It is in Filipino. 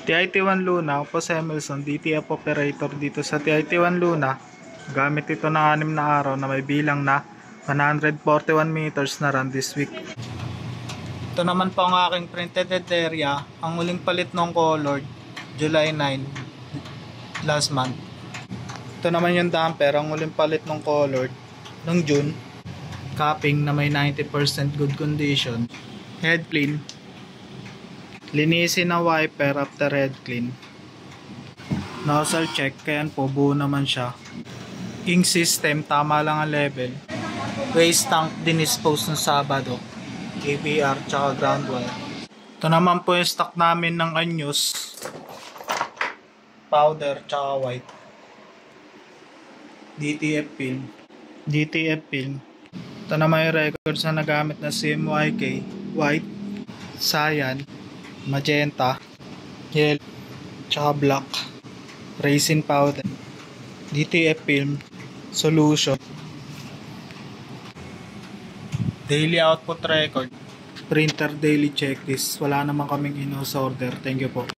TIT1 Luna, ako po si Emerson, DTF operator dito sa TIT1 Luna. Gamit ito ng 6 na araw na may bilang na 141 meters na run this week. Ito naman po ang aking printed area. Ang uling palit ng colored, July 9 last month. Ito naman yung damper, ang uling palit ng colored ng June. Capping na may 90% good condition. Head clean. Linisin ang wiper after head clean. Nozzle check, kaya po buo naman siya. Ink system, tama lang ang level. Waste tank dinispose ng Sabado. APR tsaka ground wire. Ito naman po yung stock namin ng anyos. Powder tsaka white. DTF film. DTF film. Ito naman yung records na nagamit na CMYK. White, cyan, magenta, yellow, tsaka black. Resin powder. DTF film. Solution. Daily output record. Printer daily checklist. Wala naman kaming in-house order. Thank you po.